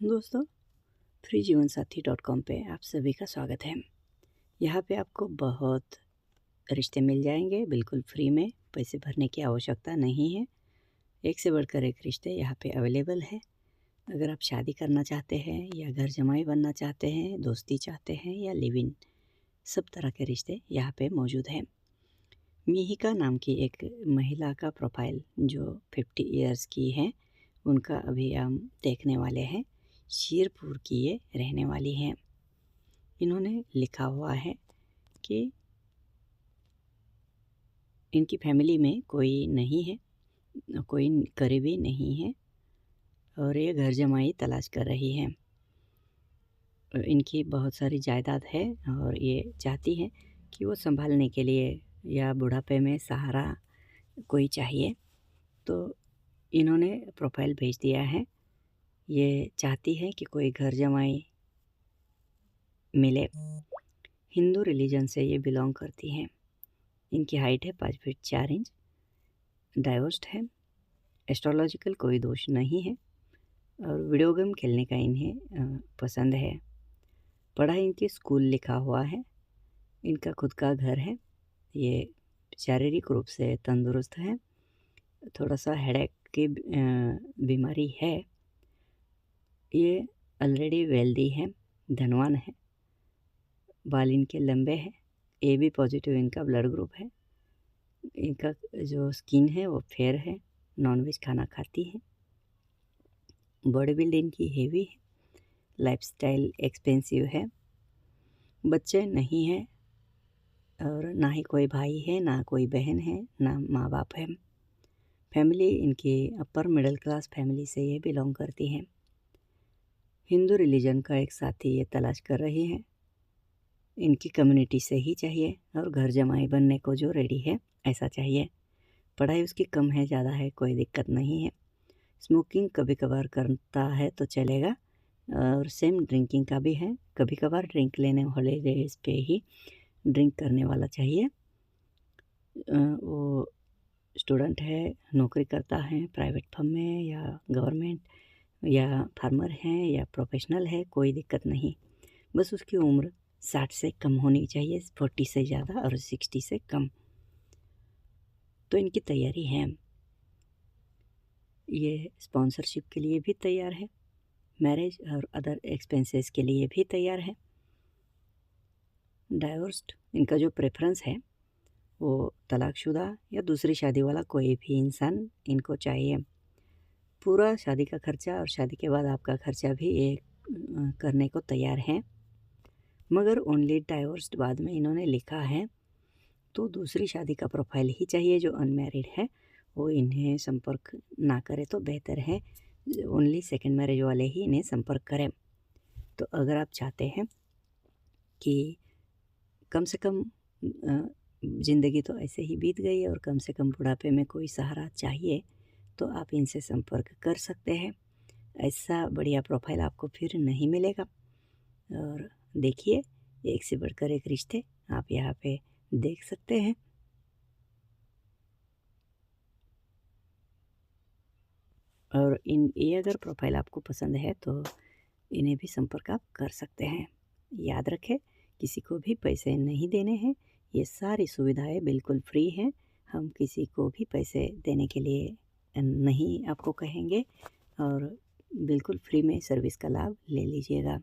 दोस्तों, freejeevansathi.com पे आप सभी का स्वागत है। यहाँ पे आपको बहुत रिश्ते मिल जाएंगे बिल्कुल फ्री में, पैसे भरने की आवश्यकता नहीं है। एक से बढ़कर एक रिश्ते यहाँ पे अवेलेबल है। अगर आप शादी करना चाहते हैं या घर जमाई बनना चाहते हैं, दोस्ती चाहते हैं या लिव इन, सब तरह के रिश्ते यहाँ पे मौजूद हैं। मिहिका नाम की एक महिला का प्रोफाइल जो 50 इयर्स की है, उनका अभी हम देखने वाले हैं। शिरपुर की ये रहने वाली हैं। इन्होंने लिखा हुआ है कि इनकी फैमिली में कोई नहीं है, कोई करीबी नहीं है और ये घर जमाई तलाश कर रही हैं। इनकी बहुत सारी जायदाद है और ये चाहती हैं कि वो संभालने के लिए या बुढ़ापे में सहारा कोई चाहिए। तो इन्होंने प्रोफाइल भेज दिया है। ये चाहती है कि कोई घर जमाई मिले। हिंदू रिलीजन से ये बिलोंग करती हैं। इनकी हाइट है 5 फीट 4 इंच। डाइवोर्स्ड है। एस्ट्रोलॉजिकल कोई दोष नहीं है और वीडियो गेम खेलने का इन्हें पसंद है। पढ़ाई इनकी स्कूल लिखा हुआ है। इनका खुद का घर है। ये शारीरिक रूप से तंदुरुस्त है। थोड़ा सा हेडेक की बीमारी है। ये ऑलरेडी वेल्दी है, धनवान है। बाल इनके लंबे हैं। AB पॉजिटिव इनका ब्लड ग्रुप है। इनका जो स्किन है वो फेयर है। नॉनवेज खाना खाती है। बॉडी बिल्ड इनकी हेवी है। लाइफस्टाइल एक्सपेंसिव है। बच्चे नहीं हैं और ना ही कोई भाई है, ना कोई बहन है, ना माँ बाप है। फैमिली इनकी अपर मिडिल क्लास फैमिली से ये बिलोंग करती हैं। हिंदू रिलीजन का एक साथी ये तलाश कर रही हैं। इनकी कम्युनिटी से ही चाहिए और घर जमाई बनने को जो रेडी है ऐसा चाहिए। पढ़ाई उसकी कम है, ज़्यादा है, कोई दिक्कत नहीं है। स्मोकिंग कभी कभार करता है तो चलेगा और सेम ड्रिंकिंग का भी है। कभी कभार ड्रिंक लेने हॉलीडेज पे ही ड्रिंक करने वाला चाहिए। वो स्टूडेंट है, नौकरी करता है प्राइवेट फर्म में या गवर्नमेंट, या फार्मर है या प्रोफेशनल है, कोई दिक्कत नहीं। बस उसकी उम्र 60 से कम होनी चाहिए, 40 से ज़्यादा और 60 से कम। तो इनकी तैयारी है। ये स्पॉन्सरशिप के लिए भी तैयार है। मैरिज और अदर एक्सपेंसेस के लिए भी तैयार है। डाइवोर्स्ड इनका जो प्रेफरेंस है वो तलाकशुदा या दूसरी शादी वाला कोई भी इंसान इनको चाहिए। पूरा शादी का खर्चा और शादी के बाद आपका खर्चा भी ये करने को तैयार हैं। मगर ओनली डाइवोर्स्ड बाद में इन्होंने लिखा है तो दूसरी शादी का प्रोफाइल ही चाहिए। जो अनमैरिड है वो इन्हें संपर्क ना करे तो बेहतर है। ओनली सेकंड मैरिज वाले ही इन्हें संपर्क करें। तो अगर आप चाहते हैं कि कम से कम ज़िंदगी तो ऐसे ही बीत गई और कम से कम बुढ़ापे में कोई सहारा चाहिए, तो आप इनसे संपर्क कर सकते हैं। ऐसा बढ़िया प्रोफाइल आपको फिर नहीं मिलेगा। और देखिए, एक से बढ़कर एक रिश्ते आप यहाँ पे देख सकते हैं। और ये अगर प्रोफाइल आपको पसंद है तो इन्हें भी संपर्क आप कर सकते हैं। याद रखें, किसी को भी पैसे नहीं देने हैं। ये सारी सुविधाएं बिल्कुल फ्री हैं। हम किसी को भी पैसे देने के लिए नहीं आपको कहेंगे और बिल्कुल फ्री में सर्विस का लाभ ले लीजिएगा।